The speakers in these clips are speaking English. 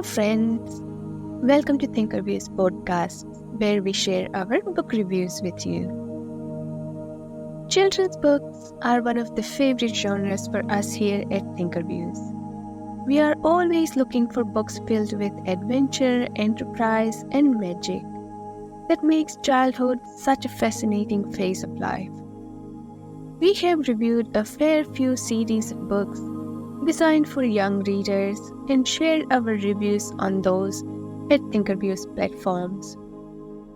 Hello friends, welcome to ThinkerViews podcast where we share our book reviews with you. Children's books are one of the favorite genres for us here at ThinkerViews. We are always looking for books filled with adventure, enterprise and magic that makes childhood such a fascinating phase of life. We have reviewed a fair few series of books designed for young readers and shared our reviews on those at ThinkerViews platforms.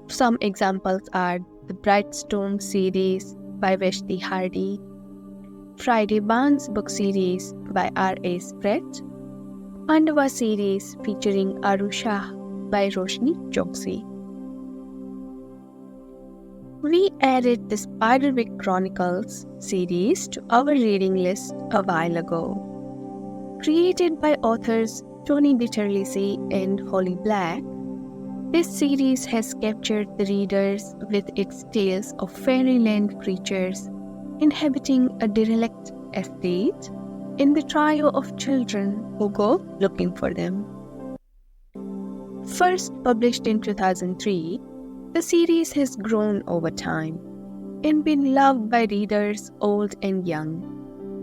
Some examples are the Bright Storm series by Vashti Hardy, Friday Barnes book series by R.A. Spratt, Pandava series featuring Arusha by Roshni Choksi. We added the Spiderwick Chronicles series to our reading list a while ago. Created by authors Tony DiTerlizzi and Holly Black, this series has captured the readers with its tales of fairyland creatures inhabiting a derelict estate and the trio of children who go looking for them. First published in 2003, the series has grown over time and been loved by readers old and young,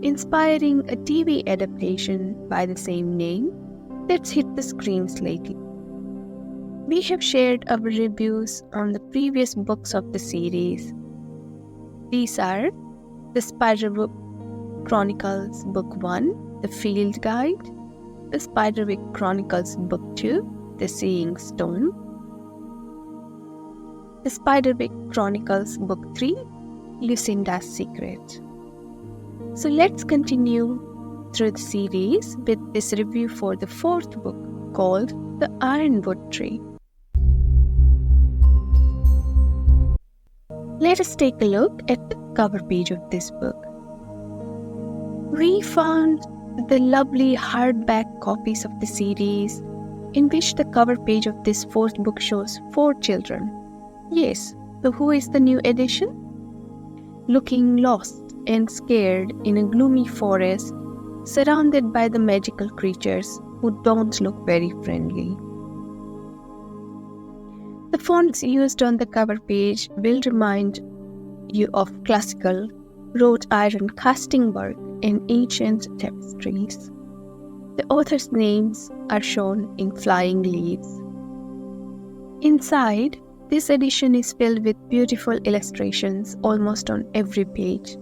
inspiring a TV adaptation by the same name that's hit the screens lately. We have shared our reviews on the previous books of the series. These are the Spiderwick Chronicles Book 1, The Field Guide, the Spiderwick Chronicles Book 2, The Seeing Stone, the Spiderwick Chronicles Book 3, Lucinda's Secret. So let's continue through the series with this review for the fourth book called The Ironwood Tree. Let us take a look at the cover page of this book. We found the lovely hardback copies of the series in which the cover page of this fourth book shows 4 children. Yes, so who is the new edition? Looking lost and scared in a gloomy forest, surrounded by the magical creatures who don't look very friendly. The fonts used on the cover page will remind you of classical wrought iron casting work in ancient tapestries. The authors' names are shown in flying leaves. Inside, this edition is filled with beautiful illustrations almost on every page,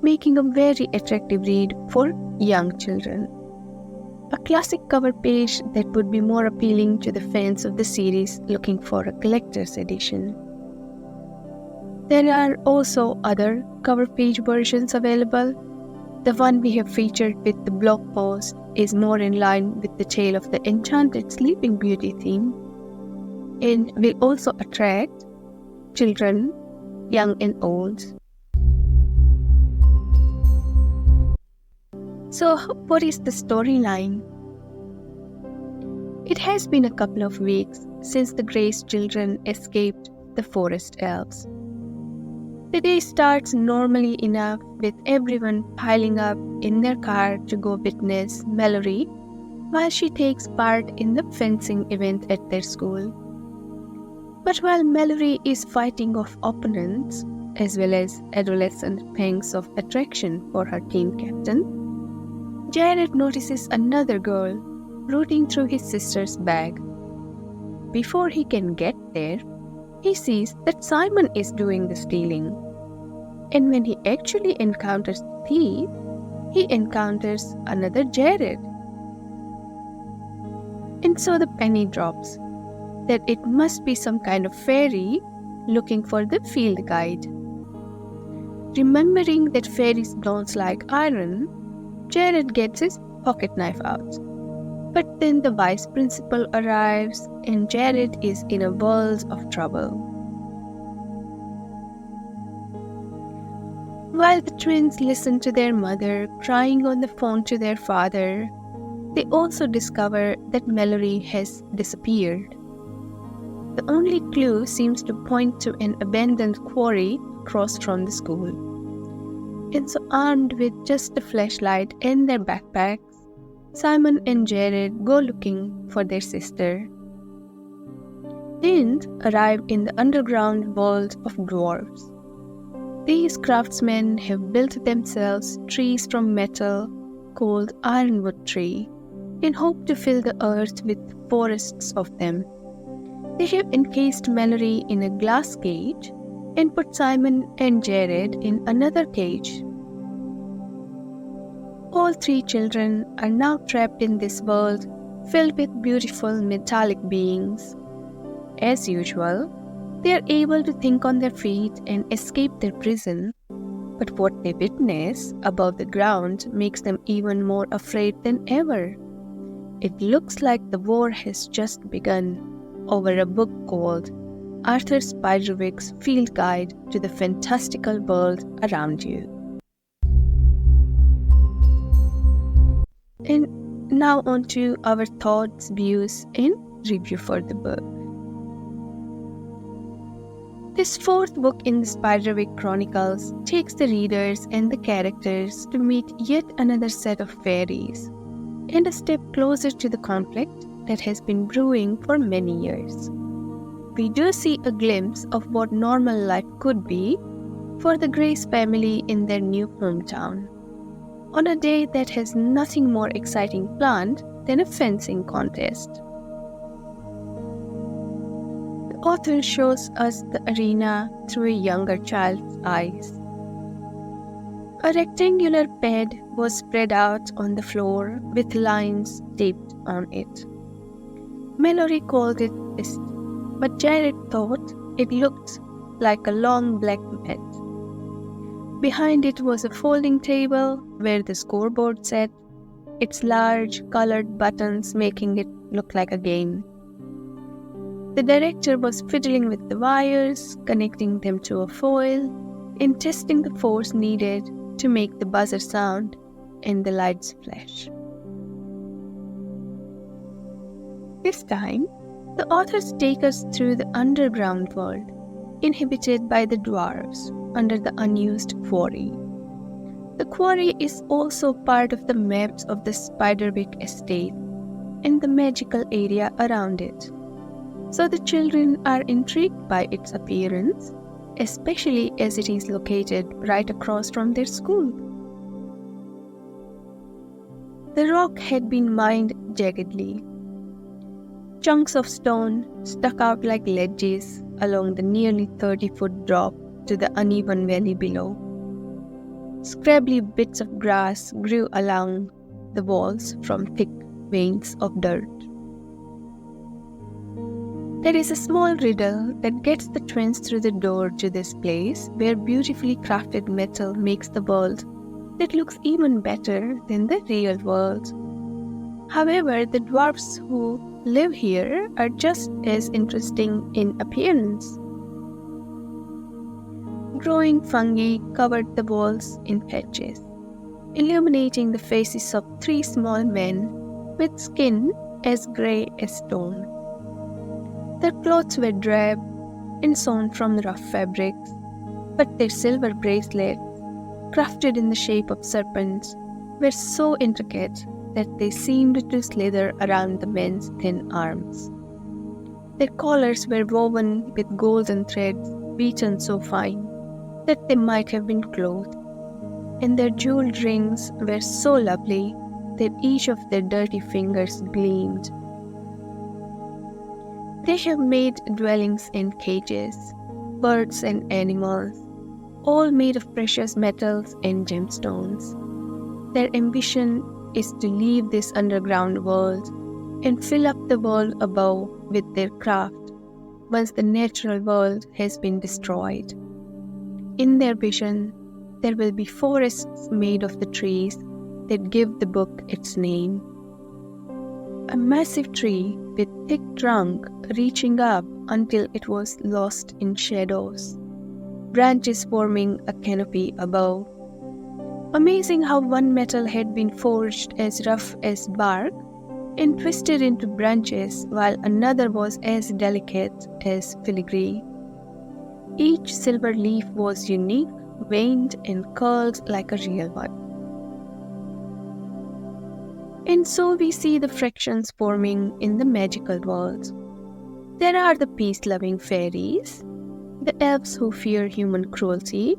making a very attractive read for young children. A classic cover page that would be more appealing to the fans of the series looking for a collector's edition. There are also other cover page versions available. The one we have featured with the blog post is more in line with the tale of the enchanted Sleeping Beauty theme and will also attract children, young and old. So, what is the storyline? It has been a couple of weeks since the Gray's children escaped the forest elves. The day starts normally enough with everyone piling up in their car to go witness Mallory while she takes part in the fencing event at their school. But while Mallory is fighting off opponents, as well as adolescent pangs of attraction for her team captain, Jared notices another girl rooting through his sister's bag. Before he can get there, he sees that Simon is doing the stealing. And when he actually encounters the thief, he encounters another Jared. And so the penny drops that it must be some kind of fairy looking for the field guide. Remembering that fairies don't like iron, Jared gets his pocket knife out. But then the vice principal arrives and Jared is in a world of trouble. While the twins listen to their mother crying on the phone to their father, they also discover that Mallory has disappeared. The only clue seems to point to an abandoned quarry across from the school. And so, armed with just a flashlight and their backpacks, Simon and Jared go looking for their sister. They arrive in the underground world of dwarves. These craftsmen have built themselves trees from metal called Ironwood tree in hope to fill the earth with forests of them. They have encased Mallory in a glass cage and put Simon and Jared in another cage. All three children are now trapped in this world filled with beautiful metallic beings. As usual, they are able to think on their feet and escape their prison, but what they witness above the ground makes them even more afraid than ever. It looks like the war has just begun over a book called Arthur Spiderwick's Field Guide to the Fantastical World Around You. And now on to our thoughts, views, and review for the book. This fourth book in the Spiderwick Chronicles takes the readers and the characters to meet yet another set of fairies, and a step closer to the conflict that has been brewing for many years. We do see a glimpse of what normal life could be for the Grace family in their new hometown, on a day that has nothing more exciting planned than a fencing contest. The author shows us the arena through a younger child's eyes. A rectangular bed was spread out on the floor with lines taped on it. Mallory called it fist, but Jared thought it looked like a long black mat. Behind it was a folding table where the scoreboard sat, its large colored buttons making it look like a game. The director was fiddling with the wires, connecting them to a foil, and testing the force needed to make the buzzer sound and the lights flash. This time, the authors take us through the underground world, inhabited by the dwarves under the unused quarry. The quarry is also part of the maps of the Spiderwick estate and the magical area around it. So the children are intrigued by its appearance, especially as it is located right across from their school. The rock had been mined jaggedly. Chunks of stone stuck out like ledges along the nearly 30-foot drop to the uneven valley below. Scrabbly bits of grass grew along the walls from thick veins of dirt. There is a small riddle that gets the twins through the door to this place where beautifully crafted metal makes the world that looks even better than the real world. However, the dwarfs who live here are just as interesting in appearance. Growing fungi covered the walls in patches, illuminating the faces of three small men with skin as grey as stone. Their clothes were drab and sewn from rough fabrics, but their silver bracelets, crafted in the shape of serpents, were so intricate that they seemed to slither around the men's thin arms. Their collars were woven with golden threads beaten so fine that they might have been clothed, and their jeweled rings were so lovely that each of their dirty fingers gleamed. They have made dwellings and cages, birds and animals, all made of precious metals and gemstones. Their ambition is to leave this underground world and fill up the world above with their craft once the natural world has been destroyed. In their vision, there will be forests made of the trees that give the book its name. A massive tree with thick trunk reaching up until it was lost in shadows, branches forming a canopy above. Amazing how one metal had been forged as rough as bark and twisted into branches while another was as delicate as filigree. Each silver leaf was unique, veined and curled like a real one. And so we see the frictions forming in the magical worlds. There are the peace-loving fairies, the elves who fear human cruelty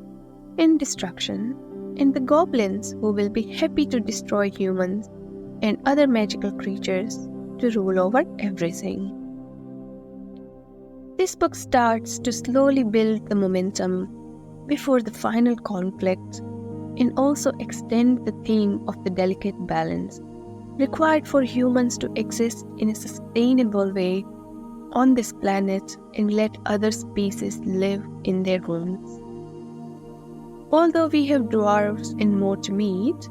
and destruction, and the goblins who will be happy to destroy humans and other magical creatures to rule over everything. This book starts to slowly build the momentum before the final conflict and also extend the theme of the delicate balance required for humans to exist in a sustainable way on this planet and let other species live in their homes. Although we have dwarves and more to meet,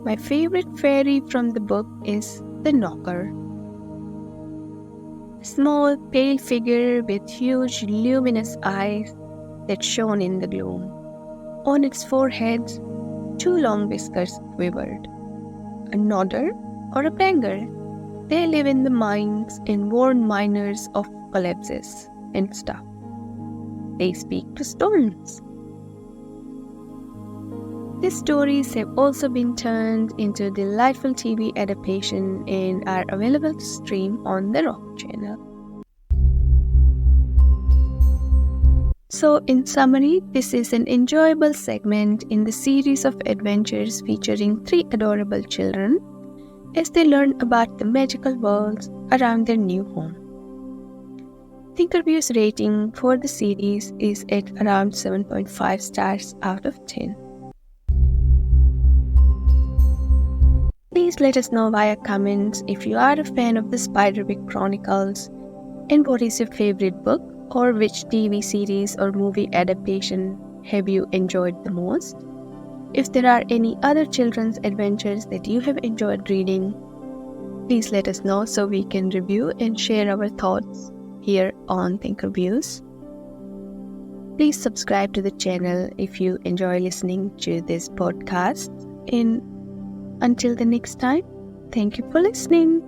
my favorite fairy from the book is the Knocker. A small, pale figure with huge, luminous eyes that shone in the gloom. On its forehead, 2 long whiskers quivered. A nodder or a banger. They live in the mines and warn miners of collapses and stuff. They speak to stones. These stories have also been turned into a delightful TV adaptation and are available to stream on the Rock channel. So, in summary, this is an enjoyable segment in the series of adventures featuring 3 adorable children as they learn about the magical worlds around their new home. ThinkerViews rating for the series is at around 7.5 stars out of 10. Please let us know via comments if you are a fan of the Spiderwick Chronicles and what is your favorite book or which TV series or movie adaptation have you enjoyed the most. If there are any other children's adventures that you have enjoyed reading, please let us know so we can review and share our thoughts here on ThinkerViews. Please subscribe to the channel if you enjoy listening to this podcast. And until the next time, thank you for listening.